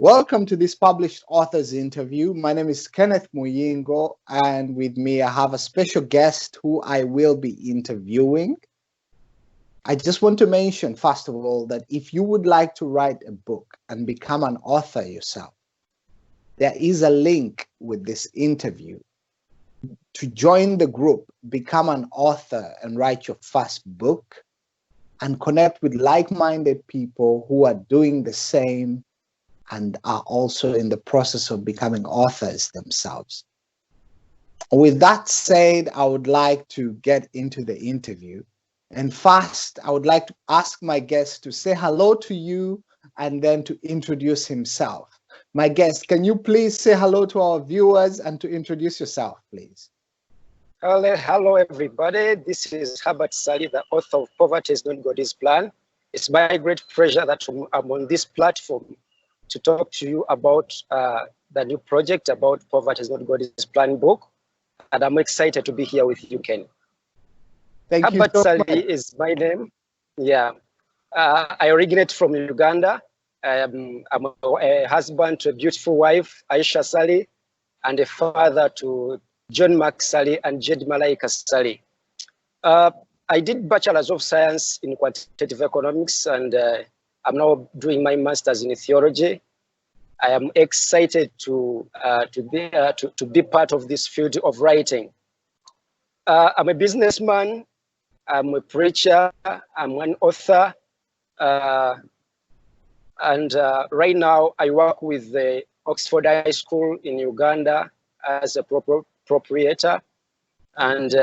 Welcome to this published author's interview. My name is Kenneth Muyingo, and with me I have a special guest who I will be interviewing. I just want to mention, first of all, that if you would like to write a book and become an author yourself, there is a link with this interview. To join the group, become an author and write your first book and connect with like-minded people who are doing the same and are also in the process of becoming authors themselves. With that said, I would like to get into the interview. And first, I would like to ask my guest to say hello to you and then to introduce himself. My guest, can you please say hello to our viewers and to introduce yourself, please? Hello, everybody. This is Herbat Ssali, the author of Poverty is Not God's Plan. It's my great pleasure that I'm on this platform to talk to you about the new project about Poverty is Not God's Plan book. And I'm excited to be here with you, Ken. Thank you Herbat so Ssali much. is my name. Yeah. I originate from Uganda. I'm a husband to a beautiful wife, Aisha Ssali, and a father to John Mark Ssali and Jed Malaika Ssali. I did Bachelor's of Science in Quantitative Economics, and I'm now doing my Master's in Theology. I am excited to be part of this field of writing. I'm a businessman, I'm a preacher, I'm an author, and right now I work with the Oxford High School in Uganda as a proprietor and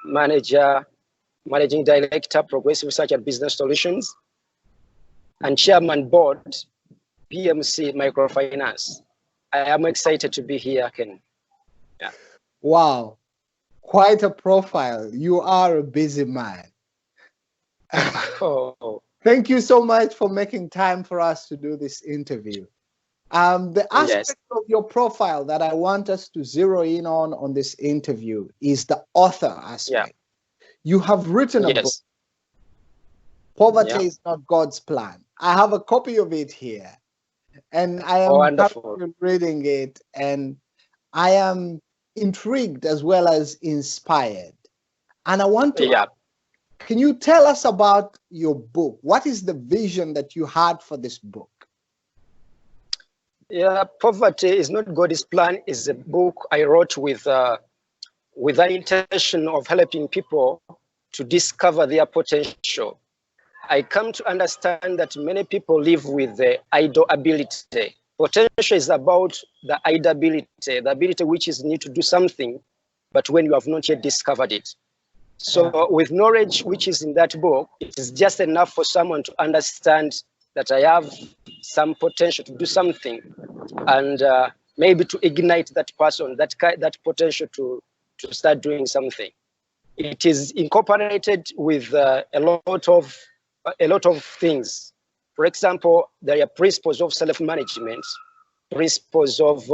managing director, Progressive Research and Business Solutions, and chairman board, PMC Microfinance. I am excited to be here, Ken. Yeah. Wow, quite a profile. You are a busy man. Oh. Thank you so much for making time for us to do this interview. The aspect of your profile that I want us to zero in on this interview is the author aspect. Yeah. You have written a book, Poverty is Not God's Plan. I have a copy of it here, and I am currently reading it, and I am intrigued as well as inspired. And I want to ask, can you tell us about your book? What is the vision that you had for this book? Yeah, Poverty is Not God's Plan is a book I wrote with the intention of helping people to discover their potential. I come to understand that many people live with the idle ability. Potential is about the idle ability, the ability which is need to do something, but when you have not yet discovered it. So with knowledge which is in that book, it is just enough for someone to understand that I have some potential to do something, and maybe to ignite that person, that potential to start doing something. It is incorporated with a lot of things. For example, there are principles of self-management, principles of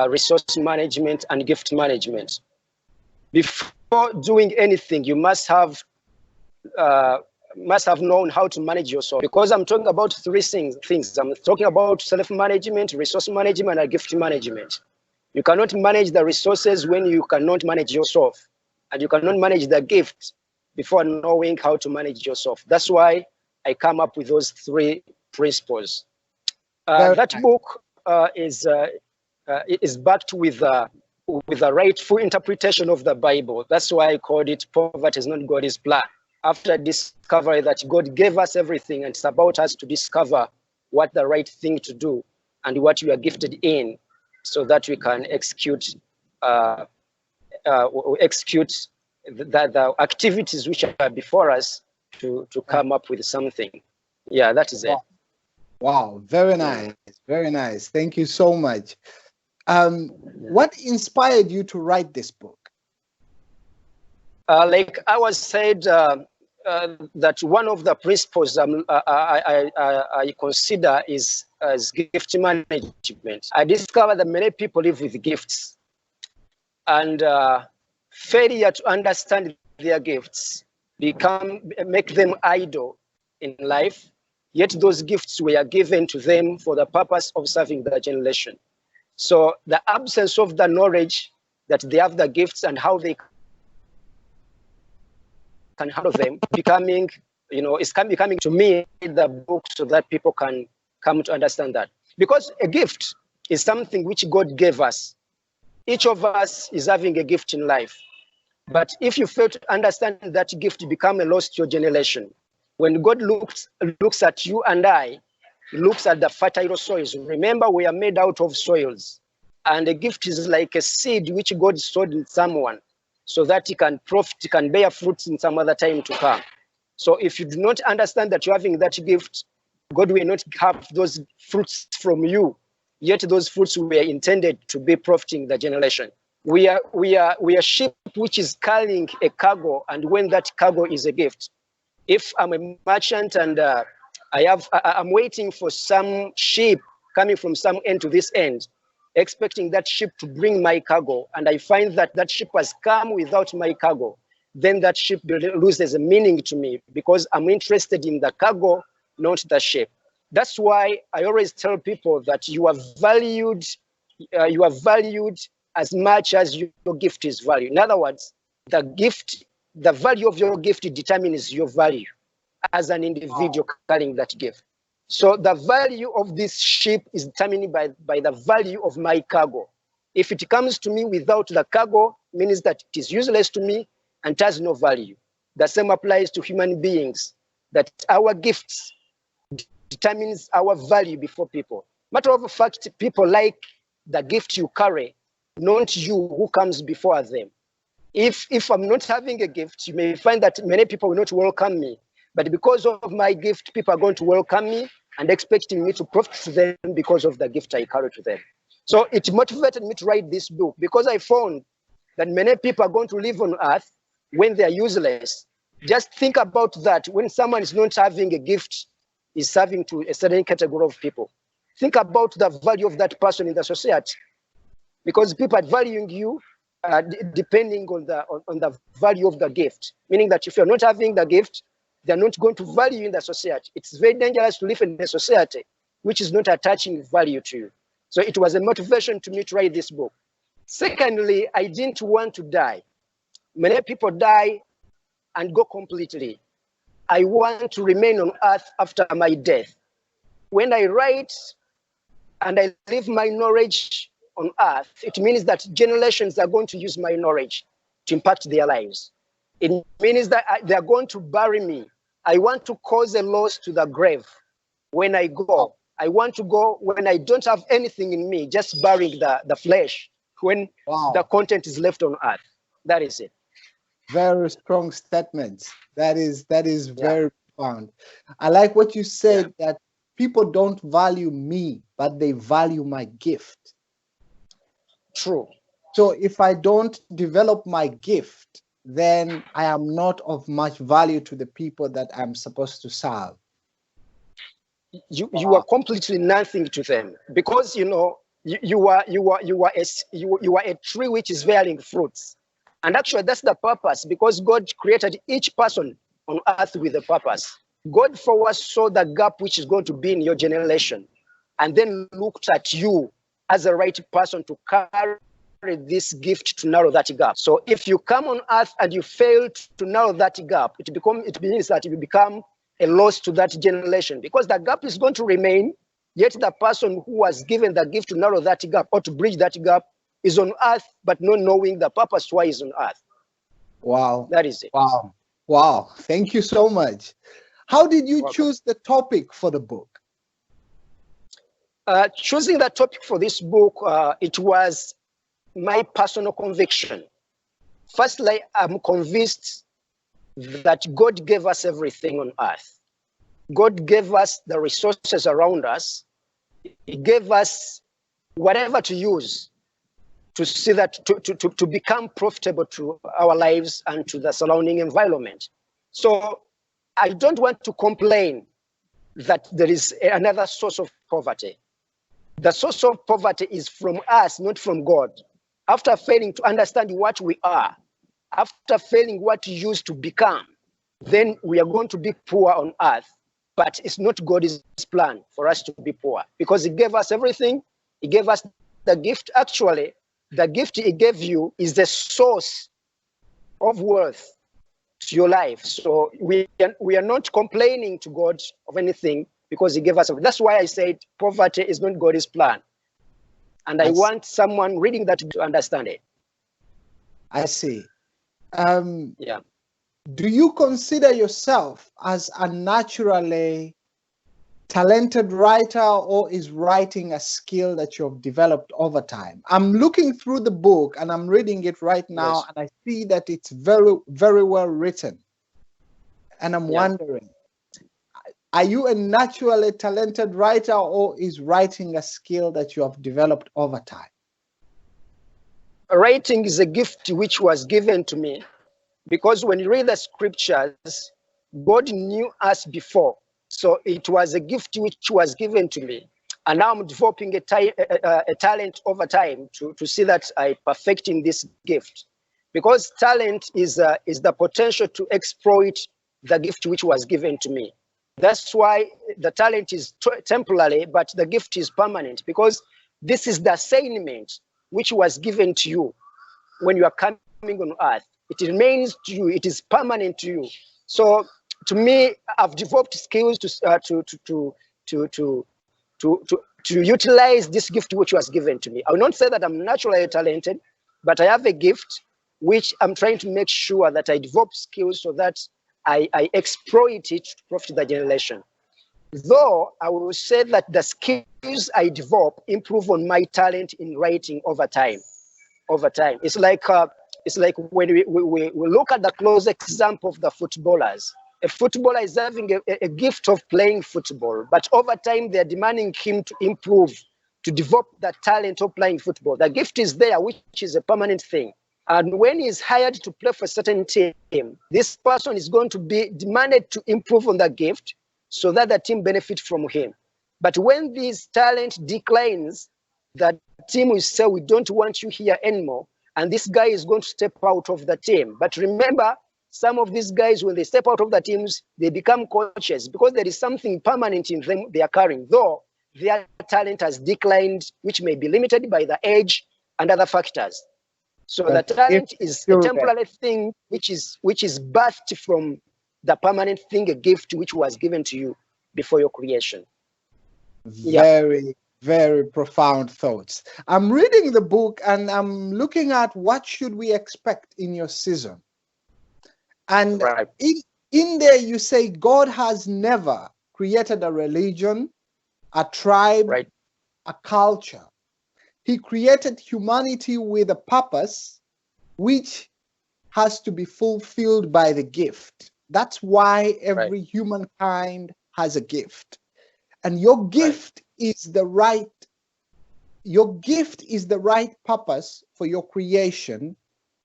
resource management and gift management. Before doing anything, you must have known how to manage yourself. Because I'm talking about three things. I'm talking about self-management, resource management, and gift management. You cannot manage the resources when you cannot manage yourself, and you cannot manage the gift before knowing how to manage yourself. That's why I come up with those three principles. That book is backed with a rightful interpretation of the Bible. That's why I called it Poverty is Not God's Plan. After discovery that God gave us everything, and it's about us to discover what the right thing to do and what we are gifted in, so that we can execute the activities which are before us to come up with something. Yeah, that is it. Wow, very nice, very nice. Thank you so much. What inspired you to write this book? Like I was said, that one of the principles I consider is as gift management. I discovered that many people live with gifts, and failure to understand their gifts make them idle in life, yet those gifts were given to them for the purpose of serving the generation. So the absence of the knowledge that they have the gifts and how they can handle them, becoming, it's becoming to me the book so that people can come to understand that. Because a gift is something which God gave us. Each of us is having a gift in life. But if you fail to understand that gift, become a loss to your generation. When God looks at you and I, he looks at the fertile soils. Remember, we are made out of soils. And a gift is like a seed which God sowed in someone so that he can profit, he can bear fruits in some other time to come. So if you do not understand that you're having that gift, God will not have those fruits from you. Yet those fruits were intended to be profiting the generation. We are sheep which is carrying a cargo, and when that cargo is a gift. If I'm a merchant and I'm waiting for some ship coming from some end to this end, expecting that ship to bring my cargo, and I find that that ship has come without my cargo, then that ship loses a meaning to me because I'm interested in the cargo, not the ship. That's why I always tell people that you are valued as much as your gift is valued. In other words, the value of your gift determines your value as an individual carrying that gift. So the value of this ship is determined by the value of my cargo. If it comes to me without the cargo, means that it is useless to me and has no value. The same applies to human beings, that our gifts determines our value before people. Matter of fact, people like the gift you carry, not you who comes before them. If I'm not having a gift, you may find that many people will not welcome me. But because of my gift, people are going to welcome me and expecting me to profit to them because of the gift I carry to them. So it motivated me to write this book because I found that many people are going to live on earth when they are useless. Just think about that. When someone is not having a gift, is serving to a certain category of people. Think about the value of that person in the society, because people are valuing you depending on the value of the gift. Meaning that if you're not having the gift, they're not going to value you in the society. It's very dangerous to live in a society which is not attaching value to you. So it was a motivation to me to write this book. Secondly, I didn't want to die. Many people die and go completely. I want to remain on earth after my death. When I write and I leave my knowledge on earth, it means that generations are going to use my knowledge to impact their lives. It means that they are going to bury me. I want to cause a loss to the grave when I go. I want to go when I don't have anything in me, just burying the flesh when the content is left on earth. That is it. Very strong statements. That is very profound. I like what you said, that people don't value me, but they value my gift. True. So if I don't develop my gift, then I am not of much value to the people that I'm supposed to serve. You are completely nothing to them, because you are a tree which is bearing fruits. And actually that's the purpose, because God created each person on earth with a purpose. God foresaw the gap which is going to be in your generation, and then looked at you as the right person to carry this gift to narrow that gap. So if you come on earth and you fail to narrow that gap, it means that you become a loss to that generation, because the gap is going to remain, yet the person who was given the gift to narrow that gap or to bridge that gap is on earth, but not knowing the purpose why he's on earth. Wow. That is it. Wow. Thank you so much. How did you choose the topic for the book? Choosing the topic for this book, it was my personal conviction. Firstly, I'm convinced that God gave us everything on earth. God gave us the resources around us. He gave us whatever to use to see that to become profitable to our lives and to the surrounding environment. So I don't want to complain that there is another source of poverty. The source of poverty is from us, not from God. After failing to understand what we are, after failing what we used to become, then we are going to be poor on earth. but it's not God's plan for us to be poor, because he gave us everything. He gave us the gift. Actually, the gift he gave you is the source of wealth to your life. So we are not complaining to God of anything because he gave us. That's why I said poverty is not God's plan. And I want someone reading that to understand it. I see. Yeah. Do you consider yourself as a naturally talented writer, or is writing a skill that you have developed over time? I'm looking through the book and I'm reading it right now, Yes. and I see that it's very, very well written. And I'm wondering, are you a naturally talented writer, or is writing a skill that you have developed over time? Writing is a gift which was given to me, because when you read the scriptures, God knew us before. So it was a gift which was given to me. And now I'm developing a talent over time to see that I perfect in this gift. Because talent is the potential to exploit the gift which was given to me. That's why the talent is temporary, but the gift is permanent, because this is the assignment which was given to you when you are coming on earth. It remains to you. It is permanent to you. So to me, I've developed skills to utilize this gift which was given to me. I will not say that I'm naturally talented, but I have a gift which I'm trying to make sure that I develop skills so that I exploit it to profit the generation. Though I will say that the skills I develop improve on my talent in writing over time. It's like when we look at the close example of the footballers. A footballer is having a gift of playing football, but over time they're demanding him to improve, to develop the talent of playing football. The gift is there, which is a permanent thing. And when he's hired to play for a certain team, this person is going to be demanded to improve on the gift so that the team benefits from him. But when this talent declines, the team will say, we don't want you here anymore. And this guy is going to step out of the team. But remember, some of these guys, when they step out of the teams, they become coaches because there is something permanent in them they are carrying, though their talent has declined, which may be limited by the age and other factors. So the talent is a temporary thing which is birthed from the permanent thing, a gift which was given to you before your creation. Very, very profound thoughts. I'm reading the book and I'm looking at what should we expect in your season. And in there you say God has never created a religion, a tribe, a culture. He created humanity with a purpose which has to be fulfilled by the gift. That's why every humankind has a gift. And your gift is the right purpose for your creation.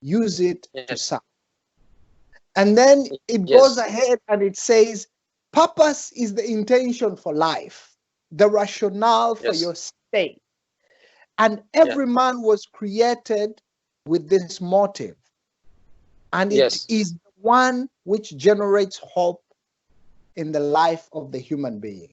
Use it to serve. And then it goes ahead and it says, purpose is the intention for life, the rationale for your state. And every man was created with this motive. And it is the one which generates hope in the life of the human being.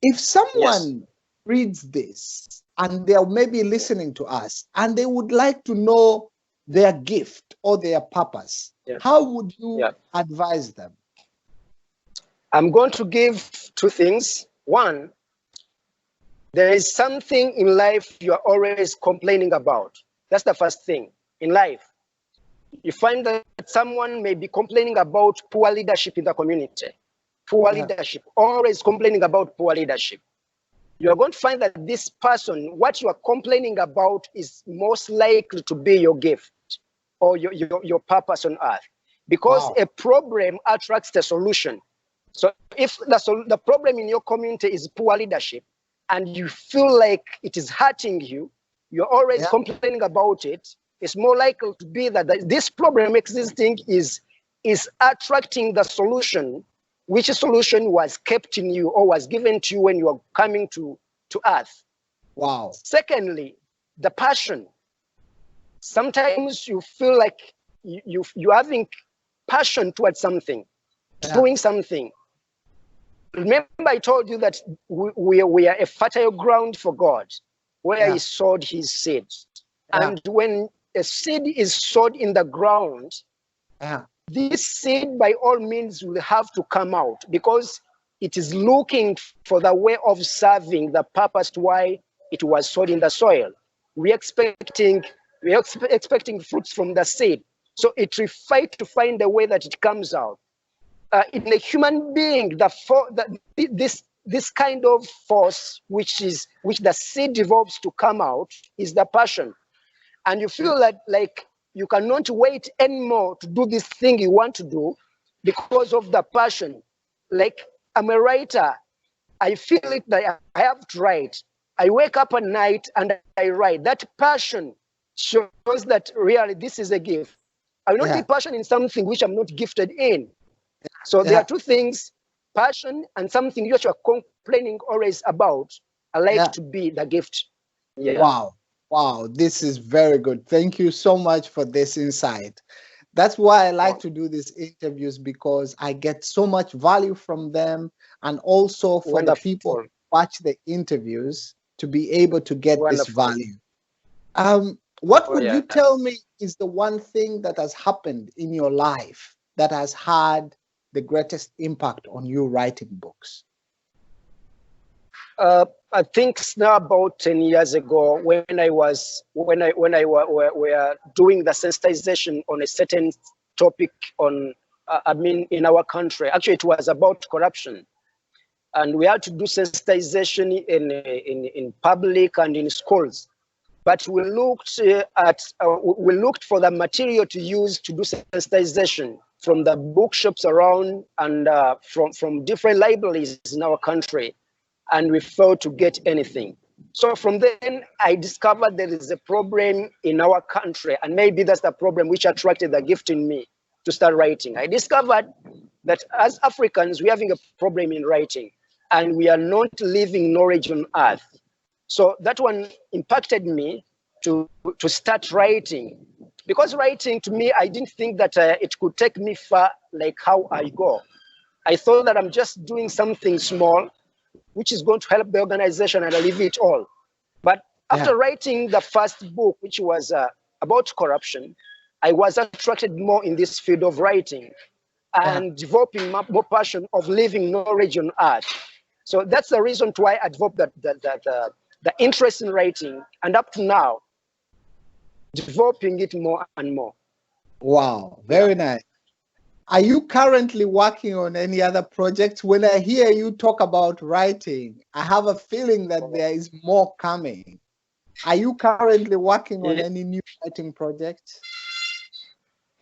If someone reads this and they're maybe listening to us and they would like to know their gift or their purpose, how would you advise them? I'm going to give two things. One, there is something in life you are always complaining about. That's the first thing in life. You find that someone may be complaining about poor leadership in the community. Poor leadership, always complaining about poor leadership. You're going to find that this person, what you are complaining about is most likely to be your gift or your purpose on earth. Because a problem attracts the solution. So if the problem in your community is poor leadership and you feel like it is hurting you, you're always complaining about it, it's more likely to be that this problem existing is attracting the solution, which solution was kept in you or was given to you when you are coming to earth. Wow. Secondly, the passion. Sometimes you feel like you're having passion towards something, doing something. remember I told you that we are a fertile ground for God, where he sowed his seed. And when a seed is sowed in the ground, this seed by all means will have to come out, because it is looking for the way of serving the purpose why it was sowed in the soil. We're expecting fruits from the seed. So it will fight to find a way that it comes out. In a human being, this kind of force which the seed evolves to come out is the passion. And you feel like you cannot wait anymore to do this thing you want to do because of the passion. Like, I'm a writer. I feel it that I have to write. I wake up at night and I write. That passion shows that really this is a gift. I will not take passion in something which I'm not gifted in. So there are two things, passion and something you are complaining always about. I like to be the gift. Wow, this is very good. Thank you so much for this insight. That's why I like to do these interviews, because I get so much value from them, and also for the people who watch the interviews to be able to get this value. What would you tell me is the one thing that has happened in your life that has had the greatest impact on you writing books? I think it's now about 10 years ago, when we were doing the sensitization on a certain topic in our country. Actually, it was about corruption, and we had to do sensitization in public and in schools. But we looked for the material to use to do sensitization from the bookshops around and from different libraries in our country, and we failed to get anything. So from then, I discovered there is a problem in our country, and maybe that's the problem which attracted the gift in me to start writing. I discovered that as Africans, we're having a problem in writing, and we are not leaving knowledge on earth. So that one impacted me to start writing. Because writing, to me, I didn't think that it could take me far like how I go. I thought that I'm just doing something small, which is going to help the organization, and I leave it all. But after writing the first book, which was about corruption, I was attracted more in this field of writing and developing more passion of leaving knowledge on earth. So that's the reason why I developed the interest in writing, and up to now, developing it more and more. Wow, very nice. Are you currently working on any other projects? When I hear you talk about writing, I have a feeling that there is more coming. Are you currently working on any new writing projects?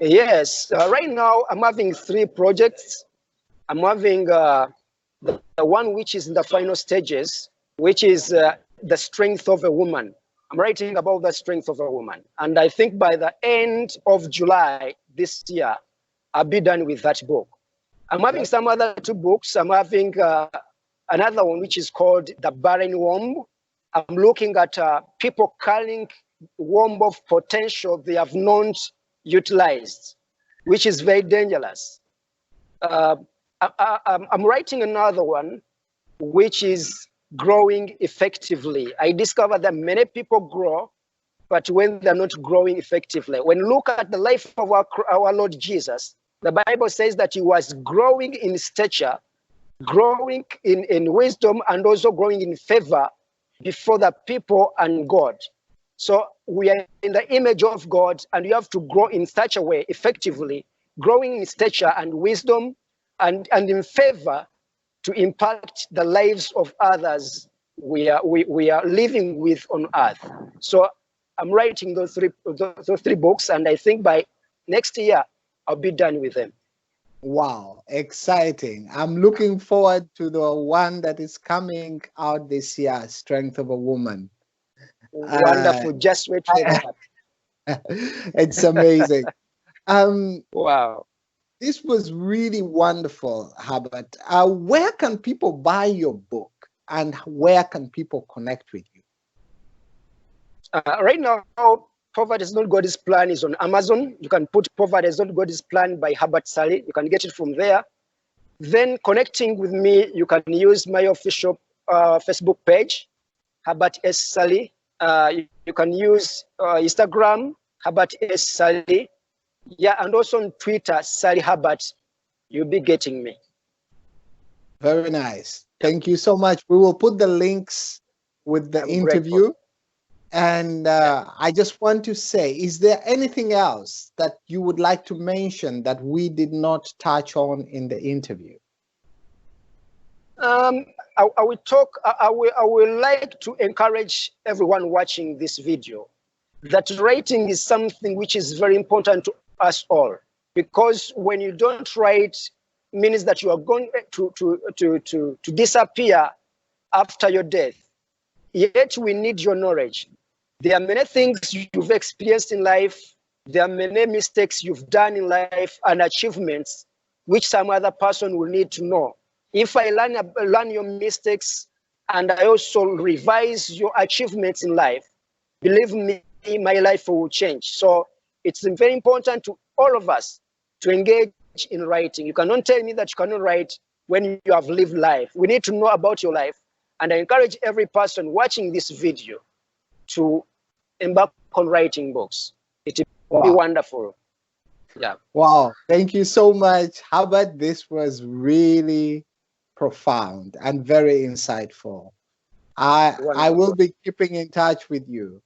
Yes, right now I'm having 3 projects. I'm having the one which is in the final stages, which is the strength of a woman. I'm writing about the strength of a woman. And I think by the end of July this year, I'll be done with that book. I'm having some other 2 books. I'm having another one which is called The Barren Womb. I'm looking at people carrying womb of potential they have not utilized, which is very dangerous. I'm writing another one, which is growing effectively. I discovered that many people grow, but when they're not growing effectively. When you look at the life of our Lord Jesus, the Bible says that he was growing in stature, growing in wisdom, and also growing in favor before the people and God. So we are in the image of God, and you have to grow in such a way, effectively, growing in stature and wisdom and in favor, to impact the lives of others we are living with on earth. So I'm writing those three books, and I think by next year I'll be done with them. Wow, exciting. I'm looking forward to the one that is coming out this year, Strength of a Woman. Wonderful. Just wait for that. It's amazing. Wow. This was really wonderful, Herbat. Where can people buy your book, and where can people connect with you? Right now, Poverty is Not God's Plan is on Amazon. You can put Poverty is Not God's Plan by Herbat Ssali. You can get it from there. Then connecting with me, you can use my official Facebook page, Herbat Ssali. You can use Instagram, Herbat Ssali. Yeah, and also on Twitter, Ssali Herbat. You'll be getting me. Very nice. Thank you so much. We will put the links with the interview. Grateful. And I just want to say, is there anything else that you would like to mention that we did not touch on in the interview? I will like to encourage everyone watching this video that writing is something which is very important to us all, because when you don't write, means that you are going to disappear after your death. Yet we need your knowledge. There are many things you've experienced in life. There are many mistakes you've done in life and achievements which some other person will need to know. If I learn your mistakes and I also revise your achievements in life, believe me, my life will change. So it's very important to all of us to engage in writing. You cannot tell me that you cannot write when you have lived life. We need to know about your life. And I encourage every person watching this video to embark on writing books. It will be wonderful. Yeah. Wow. Thank you so much. Herbat, this was really profound and very insightful. I will be keeping in touch with you.